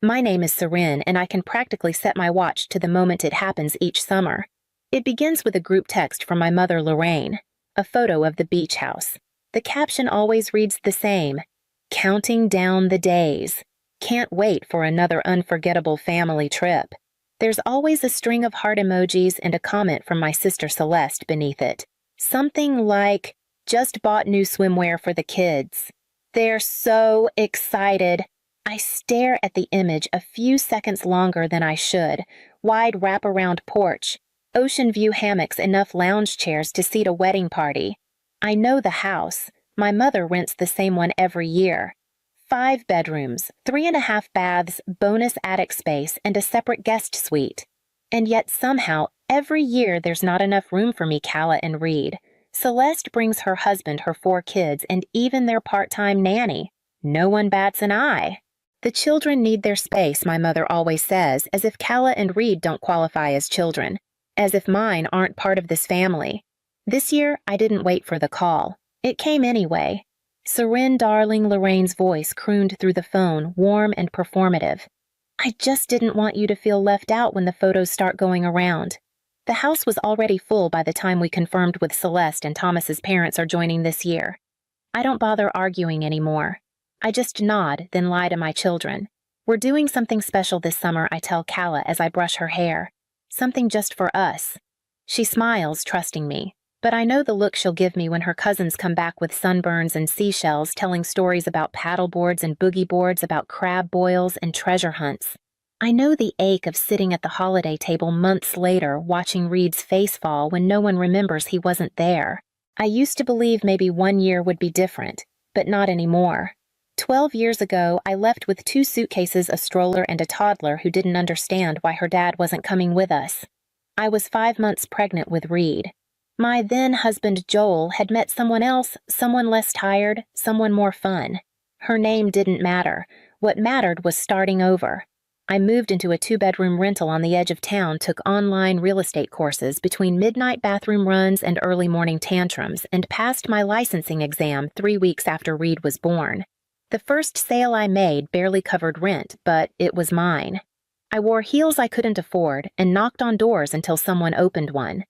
My name is Seren, and I can practically set my watch to the moment it happens each summer. It begins with a group text from my mother, Lorraine, a photo of the beach house. The caption always reads the same: "Counting down the days. Can't wait for another unforgettable family trip." There's always a string of heart emojis and a comment from my sister Celeste beneath it. Something like, "Just bought new swimwear for the kids." They're so excited. I stare at the image a few seconds longer than I should. Wide wraparound porch, ocean view hammocks, enough lounge chairs to seat a wedding party. I know the house. My mother rents the same one every year. 5 bedrooms, 3.5 baths, bonus attic space, and a separate guest suite. And yet somehow, every year there's not enough room for me, Calla, and Reed. Celeste brings her husband, her 4 kids, and even their part-time nanny. No one bats an eye. The children need their space, my mother always says, as if Calla and Reed don't qualify as children, as if mine aren't part of this family. This year, I didn't wait for the call. It came anyway. Seren darling Lorraine's voice crooned through the phone, warm and performative. "I just didn't want you to feel left out when the photos start going around." The house was already full by the time we confirmed with Celeste and Thomas's parents are joining this year. I don't bother arguing anymore. I just nod, then lie to my children. "We're doing something special this summer," I tell Calla as I brush her hair. "Something just for us." She smiles, trusting me. But I know the look she'll give me when her cousins come back with sunburns and seashells, telling stories about paddleboards and boogie boards, about crab boils and treasure hunts. I know the ache of sitting at the holiday table months later, watching Reed's face fall when no one remembers he wasn't there. I used to believe maybe one year would be different, but not anymore. 12 years ago, I left with 2 suitcases, a stroller, and a toddler who didn't understand why her dad wasn't coming with us. I was 5 months pregnant with Reed. My then-husband Joel had met someone else, someone less tired, someone more fun. Her name didn't matter. What mattered was starting over. I moved into a 2-bedroom rental on the edge of town, took online real estate courses between midnight bathroom runs and early morning tantrums, and passed my licensing exam 3 weeks after Reed was born. The first sale I made barely covered rent, but it was mine. I wore heels I couldn't afford and knocked on doors until someone opened one.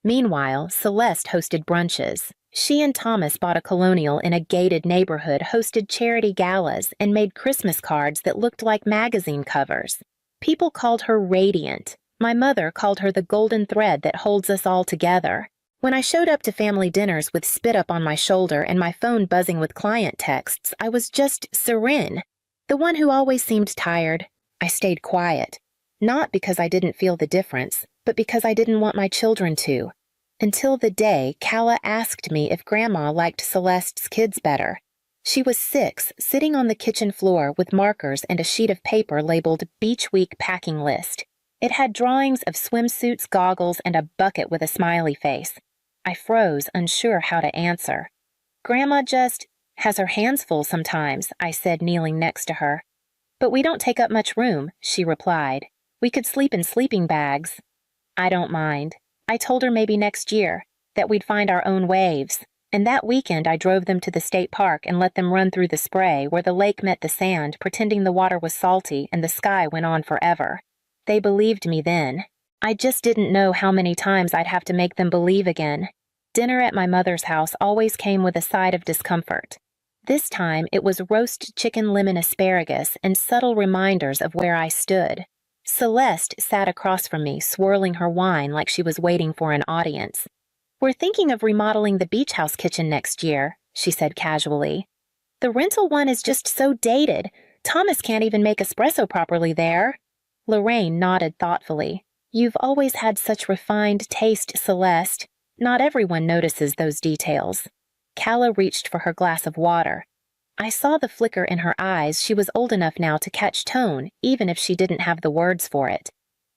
Meanwhile, Celeste hosted brunches. She and Thomas bought a colonial in a gated neighborhood, hosted charity galas, and made Christmas cards that looked like magazine covers. People called her radiant. My mother called her the golden thread that holds us all together. When I showed up to family dinners with spit up on my shoulder and my phone buzzing with client texts, I was just Seren, the one who always seemed tired. I stayed quiet. Not because I didn't feel the difference, but because I didn't want my children to. Until the day Calla asked me if Grandma liked Celeste's kids better. She was 6, sitting on the kitchen floor with markers and a sheet of paper labeled Beach Week Packing List. It had drawings of swimsuits, goggles, and a bucket with a smiley face. I froze, unsure how to answer. "Grandma just has her hands full sometimes," I said, kneeling next to her. "But we don't take up much room," she replied. "We could sleep in sleeping bags." "I don't mind." I told her maybe next year, that we'd find our own waves. And that weekend I drove them to the state park and let them run through the spray where the lake met the sand, pretending the water was salty and the sky went on forever. They believed me then. I just didn't know how many times I'd have to make them believe again. Dinner at my mother's house always came with a side of discomfort. This time it was roast chicken lemon asparagus and subtle reminders of where I stood. Celeste sat across from me, swirling her wine like she was waiting for an audience. "We're thinking of remodeling the beach house kitchen next year," she said casually. "The rental one is just so dated. Thomas can't even make espresso properly there." Lorraine nodded thoughtfully. "You've always had such refined taste, Celeste. Not everyone notices those details." Calla reached for her glass of water. I saw the flicker in her eyes. She was old enough now to catch tone, even if she didn't have the words for it.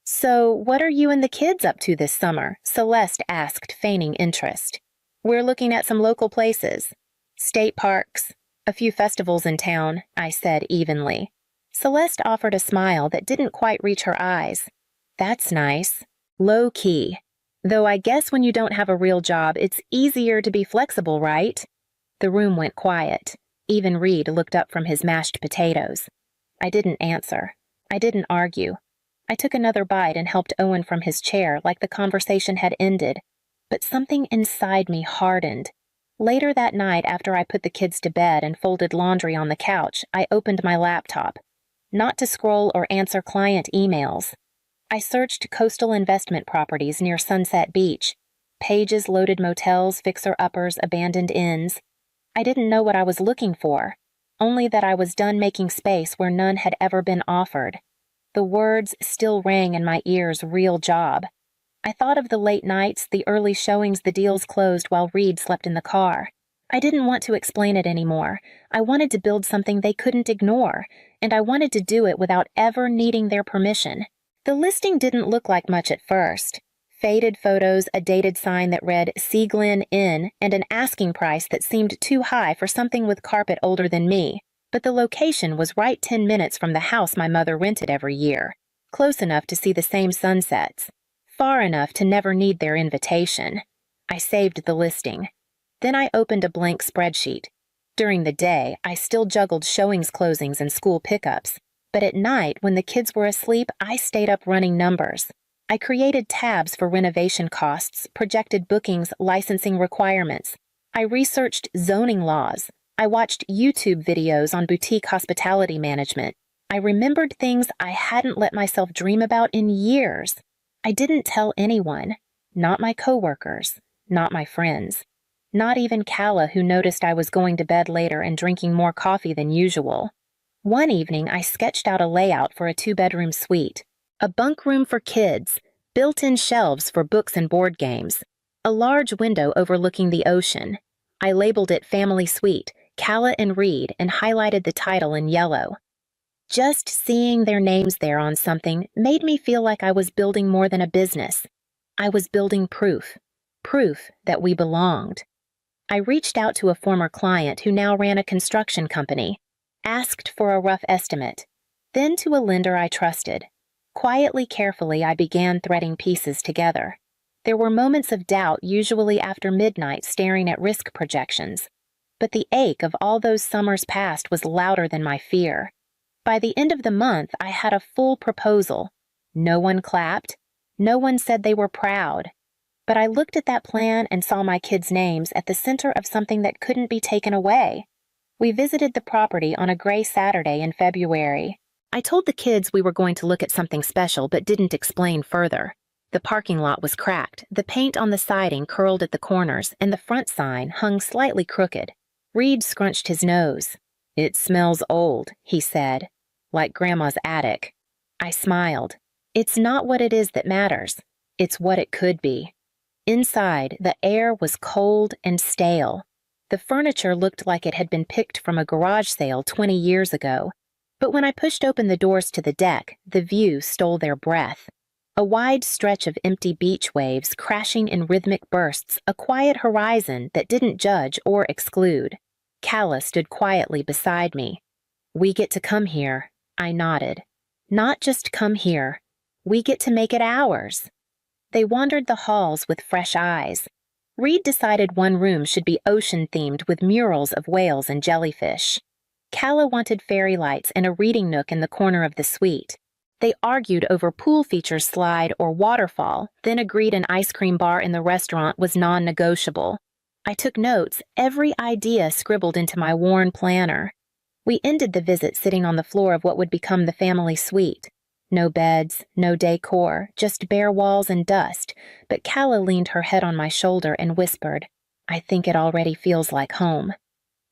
"So, what are you and the kids up to this summer?" Celeste asked, feigning interest. "We're looking at some local places. State parks, a few festivals in town," I said evenly. Celeste offered a smile that didn't quite reach her eyes. "That's nice. Low key. Though I guess when you don't have a real job, it's easier to be flexible, right?" The room went quiet. Even Reed looked up from his mashed potatoes. I didn't answer. I didn't argue. I took another bite and helped Owen from his chair like the conversation had ended, but something inside me hardened. Later that night, after I put the kids to bed and folded laundry on the couch, I opened my laptop. Not to scroll or answer client emails. I searched coastal investment properties near Sunset Beach. Pages loaded motels, fixer-uppers, abandoned inns. I didn't know what I was looking for, only that I was done making space where none had ever been offered. The words still rang in my ears, real job. I thought of the late nights, the early showings, the deals closed while Reed slept in the car. I didn't want to explain it anymore. I wanted to build something they couldn't ignore, and I wanted to do it without ever needing their permission. The listing didn't look like much at first. Faded photos, a dated sign that read Sea Glen Inn, and an asking price that seemed too high for something with carpet older than me. But the location was right 10 minutes from the house my mother rented every year, close enough to see the same sunsets, far enough to never need their invitation. I saved the listing. Then I opened a blank spreadsheet. During the day, I still juggled showings, closings, and school pickups. But at night, when the kids were asleep, I stayed up running numbers. I created tabs for renovation costs, projected bookings, licensing requirements. I researched zoning laws. I watched YouTube videos on boutique hospitality management. I remembered things I hadn't let myself dream about in years. I didn't tell anyone, not my coworkers, not my friends, not even Calla, who noticed I was going to bed later and drinking more coffee than usual. One evening, I sketched out a layout for a 2-bedroom suite, a bunk room for kids, built-in shelves for books and board games, a large window overlooking the ocean. I labeled it Family Suite, Calla and Reed, and highlighted the title in yellow. Just seeing their names there on something made me feel like I was building more than a business. I was building proof that we belonged. I reached out to a former client who now ran a construction company, asked for a rough estimate, then to a lender I trusted. Quietly, carefully, I began threading pieces together. There were moments of doubt, usually after midnight, staring at risk projections. But the ache of all those summers past was louder than my fear. By the end of the month, I had a full proposal. No one clapped. No one said they were proud. But I looked at that plan and saw my kids' names at the center of something that couldn't be taken away. We visited the property on a gray Saturday in February. I told the kids we were going to look at something special but didn't explain further. The parking lot was cracked, the paint on the siding curled at the corners, and the front sign hung slightly crooked. Reed scrunched his nose. "It smells old," he said, "like Grandma's attic." I smiled. It's not what it is that matters. It's what it could be. Inside, the air was cold and stale. The furniture looked like it had been picked from a garage sale 20 years ago. But when I pushed open the doors to the deck, the view stole their breath. A wide stretch of empty beach waves crashing in rhythmic bursts, a quiet horizon that didn't judge or exclude. Calla stood quietly beside me. "We get to come here," I nodded. "Not just come here. We get to make it ours." They wandered the halls with fresh eyes. Reed decided one room should be ocean-themed with murals of whales and jellyfish. Calla wanted fairy lights and a reading nook in the corner of the suite. They argued over pool feature slide or waterfall, then agreed an ice cream bar in the restaurant was non-negotiable. I took notes, every idea scribbled into my worn planner. We ended the visit sitting on the floor of what would become the family suite. No beds, no decor, just bare walls and dust, but Calla leaned her head on my shoulder and whispered, "I think it already feels like home."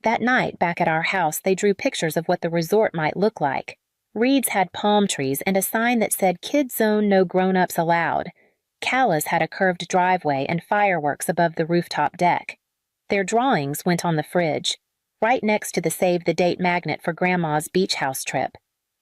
That night, back at our house, they drew pictures of what the resort might look like. Reed's had palm trees and a sign that said Kids Zone, no grown-ups allowed. Calla's had a curved driveway and fireworks above the rooftop deck. Their drawings went on the fridge, right next to the save-the-date magnet for Grandma's beach house trip.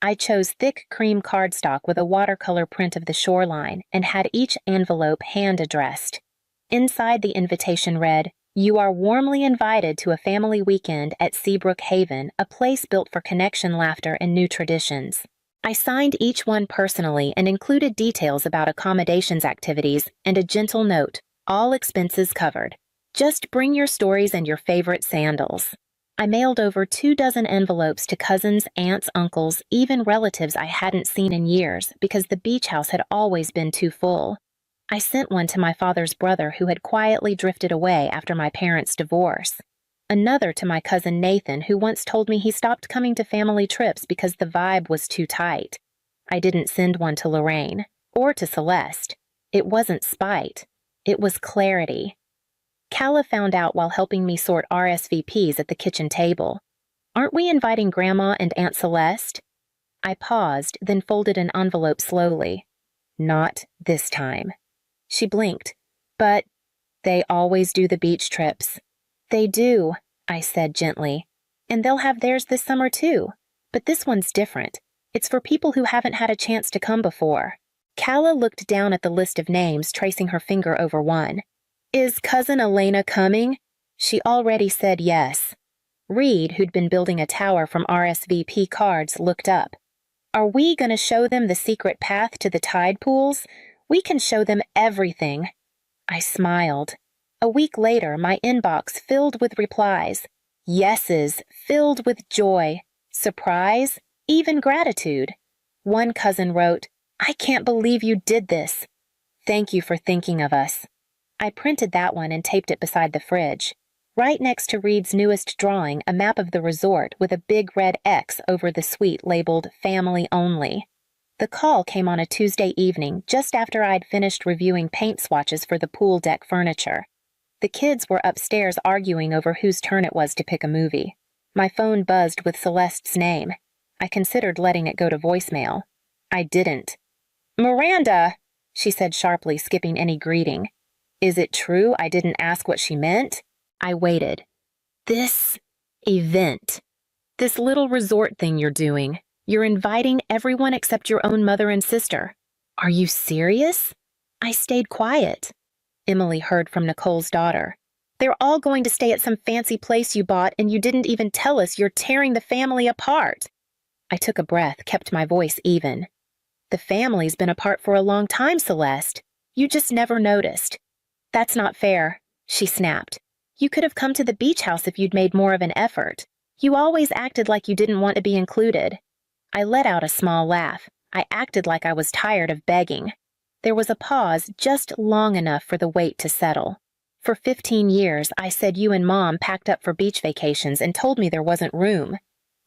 I chose thick cream cardstock with a watercolor print of the shoreline and had each envelope hand-addressed. Inside, the invitation read, "You are warmly invited to a family weekend at Seabrook Haven, a place built for connection, laughter, and new traditions." I signed each one personally and included details about accommodations activities and a gentle note, "All expenses covered. Just bring your stories and your favorite sandals." I mailed over 24 envelopes to cousins, aunts, uncles, even relatives I hadn't seen in years because the beach house had always been too full. I sent one to my father's brother who had quietly drifted away after my parents' divorce. Another to my cousin Nathan, who once told me he stopped coming to family trips because the vibe was too tight. I didn't send one to Lorraine, or to Celeste. It wasn't spite. It was clarity. Calla found out while helping me sort RSVPs at the kitchen table. "Aren't we inviting Grandma and Aunt Celeste?" I paused, then folded an envelope slowly. "Not this time." She blinked. "But they always do the beach trips." "They do," I said gently. "And they'll have theirs this summer too. But this one's different. It's for people who haven't had a chance to come before." Calla looked down at the list of names, tracing her finger over one. "Is Cousin Elena coming?" She already said yes. Reed, who'd been building a tower from RSVP cards, looked up. "Are we going to show them the secret path to the tide pools? We can show them everything." I smiled. A week later, my inbox filled with replies. Yeses, filled with joy, surprise, even gratitude. One cousin wrote, "I can't believe you did this. Thank you for thinking of us." I printed that one and taped it beside the fridge. Right next to Reed's newest drawing, a map of the resort with a big red X over the suite labeled Family Only. The call came on a Tuesday evening, just after I'd finished reviewing paint swatches for the pool deck furniture. The kids were upstairs arguing over whose turn it was to pick a movie. My phone buzzed with Celeste's name. I considered letting it go to voicemail. I didn't. "Miranda," she said sharply, skipping any greeting. Is it true I didn't ask what she meant? I waited. "This event. This little resort thing you're doing. You're inviting everyone except your own mother and sister. Are you serious?" I stayed quiet. Emily heard from Nicole's daughter. "They're all going to stay at some fancy place you bought, and you didn't even tell us. You're tearing the family apart." I took a breath, kept my voice even. "The family's been apart for a long time, Celeste. You just never noticed." "That's not fair," she snapped. "You could have come to the beach house if you'd made more of an effort. You always acted like you didn't want to be included." I let out a small laugh. I acted like I was tired of begging. There was a pause just long enough for the weight to settle. For 15 years, I said you and Mom packed up for beach vacations and told me there wasn't room.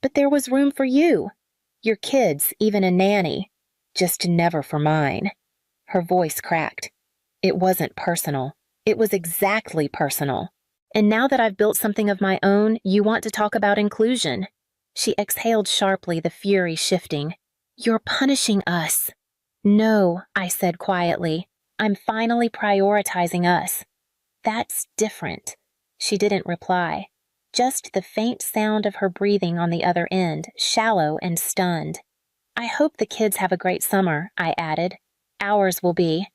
But there was room for you. Your kids, even a nanny. Just never for mine. Her voice cracked. It wasn't personal. It was exactly personal. And now that I've built something of my own, you want to talk about inclusion. She exhaled sharply, the fury shifting. "You're punishing us." "No," I said quietly. "I'm finally prioritizing us." "That's different." She didn't reply. Just the faint sound of her breathing on the other end, shallow and stunned. "I hope the kids have a great summer," I added. "Ours will be."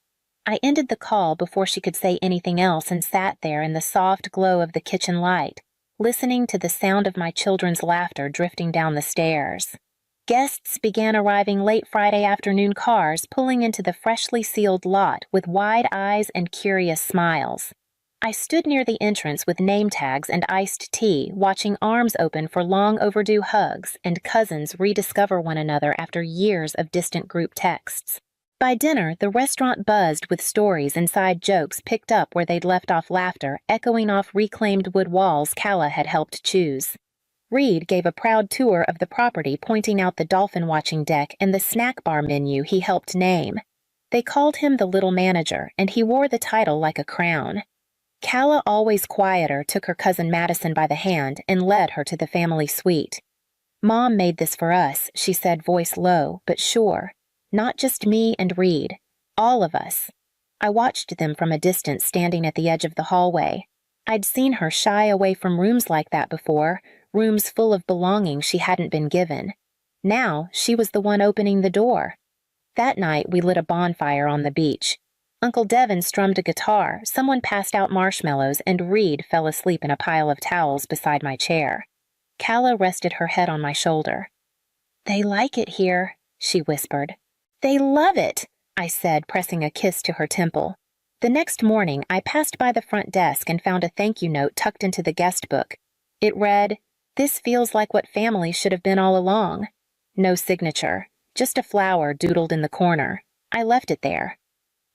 I ended the call before she could say anything else and sat there in the soft glow of the kitchen light, listening to the sound of my children's laughter drifting down the stairs. Guests began arriving late Friday afternoon cars pulling into the freshly sealed lot with wide eyes and curious smiles. I stood near the entrance with name tags and iced tea, watching arms open for long overdue hugs and cousins rediscover one another after years of distant group texts. By dinner, the restaurant buzzed with stories and side jokes picked up where they'd left off laughter, echoing off reclaimed wood walls Calla had helped choose. Reed gave a proud tour of the property, pointing out the dolphin watching deck and the snack bar menu he helped name. They called him the little manager, and he wore the title like a crown. Calla, always quieter, took her cousin Madison by the hand and led her to the family suite. "Mom made this for us," she said, voice low, but sure. "Not just me and Reed. All of us." I watched them from a distance, standing at the edge of the hallway. I'd seen her shy away from rooms like that before, rooms full of belongings she hadn't been given. Now, she was the one opening the door. That night, we lit a bonfire on the beach. Uncle Devin strummed a guitar, someone passed out marshmallows, and Reed fell asleep in a pile of towels beside my chair. Calla rested her head on my shoulder. "They like it here," she whispered. "They love it," I said, pressing a kiss to her temple. The next morning, I passed by the front desk and found a thank you note tucked into the guest book. It read, This feels like what family should have been all along. No signature, just a flower doodled in the corner. I left it there.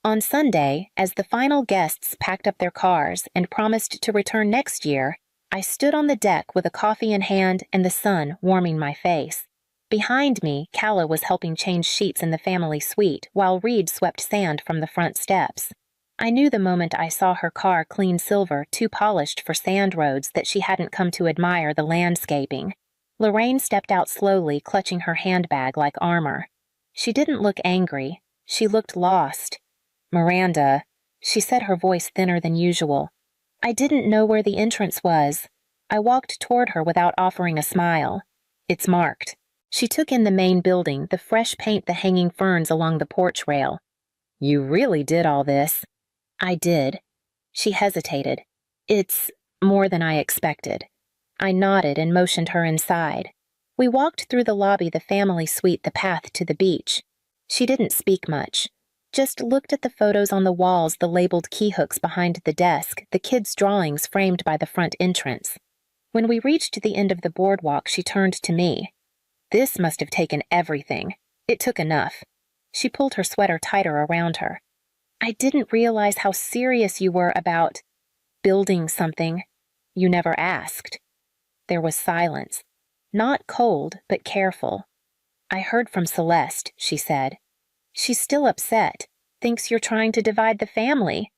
On Sunday, as the final guests packed up their cars and promised to return next year, I stood on the deck with a coffee in hand and the sun warming my face. Behind me, Calla was helping change sheets in the family suite while Reed swept sand from the front steps. I knew the moment I saw her car clean silver, too polished for sand roads, that she hadn't come to admire the landscaping. Lorraine stepped out slowly, clutching her handbag like armor. She didn't look angry. She looked lost. "Miranda," she said, her voice thinner than usual. I didn't know where the entrance was. I walked toward her without offering a smile. "It's marked." She took in the main building, the fresh paint, the hanging ferns along the porch rail. "You really did all this?" "I did." She hesitated. "It's more than I expected." I nodded and motioned her inside. We walked through the lobby, the family suite, the path to the beach. She didn't speak much, just looked at the photos on the walls, the labeled key hooks behind the desk, the kids' drawings framed by the front entrance. When we reached the end of the boardwalk, she turned to me. "This must have taken everything. It took enough." She pulled her sweater tighter around her. "I didn't realize how serious you were about building something. You never asked." There was silence. Not cold, but careful. "I heard from Celeste," she said. "She's still upset. Thinks you're trying to divide the family."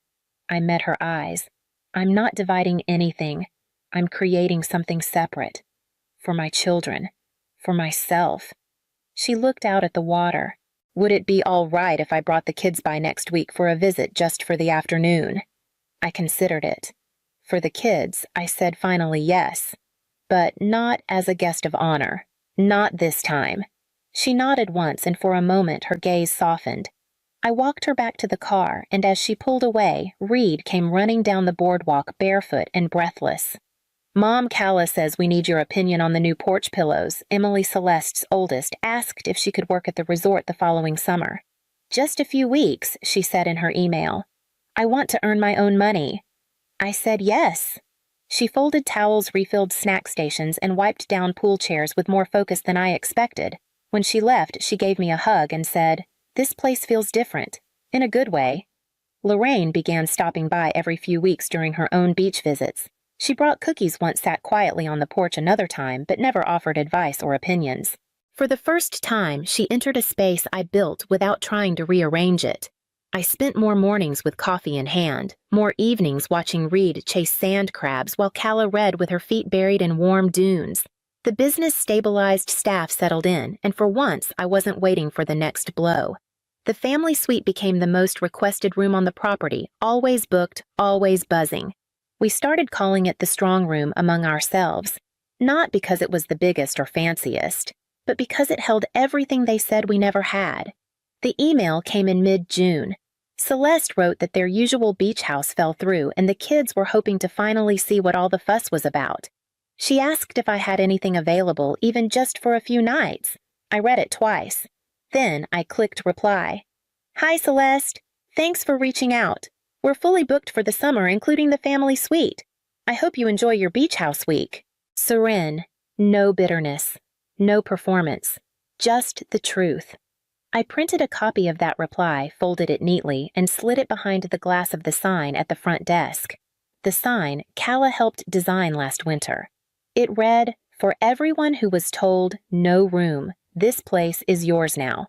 I met her eyes. "I'm not dividing anything. I'm creating something separate. For my children. For myself." She looked out at the water. "Would it be all right if I brought the kids by next week for a visit just for the afternoon?" I considered it. For the kids, I said finally yes. But not as a guest of honor. Not this time. She nodded once, and for a moment her gaze softened. I walked her back to the car, and as she pulled away, Reed came running down the boardwalk barefoot and breathless. "Mom, Calla says we need your opinion on the new porch pillows." Emily, Celeste's oldest, asked if she could work at the resort the following summer. "Just a few weeks," she said in her email. "I want to earn my own money." I said yes. She folded towels, refilled snack stations, and wiped down pool chairs with more focus than I expected. When she left, she gave me a hug and said, "This place feels different. In a good way." Lorraine began stopping by every few weeks during her own beach visits. She brought cookies once, sat quietly on the porch another time, but never offered advice or opinions. For the first time, she entered a space I built without trying to rearrange it. I spent more mornings with coffee in hand, more evenings watching Reed chase sand crabs while Calla read with her feet buried in warm dunes. The business stabilized, staff settled in, and for once I wasn't waiting for the next blow. The family suite became the most requested room on the property, always booked, always buzzing. We started calling it the strong room among ourselves, not because it was the biggest or fanciest, but because it held everything they said we never had. The email came in mid-June. Celeste wrote that their usual beach house fell through and the kids were hoping to finally see what all the fuss was about. She asked if I had anything available, even just for a few nights. I read it twice. Then I clicked reply. "Hi, Celeste. Thanks for reaching out. We're fully booked for the summer, including the family suite. I hope you enjoy your beach house week." Serene, no bitterness, no performance, just the truth. I printed a copy of that reply, folded it neatly, and slid it behind the glass of the sign at the front desk. The sign Calla helped design last winter. It read, "For everyone who was told no room, this place is yours now."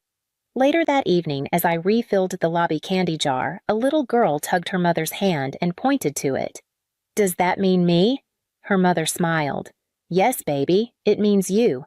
Later that evening, as I refilled the lobby candy jar, a little girl tugged her mother's hand and pointed to it. "Does that mean me?" Her mother smiled. "Yes, baby, it means you.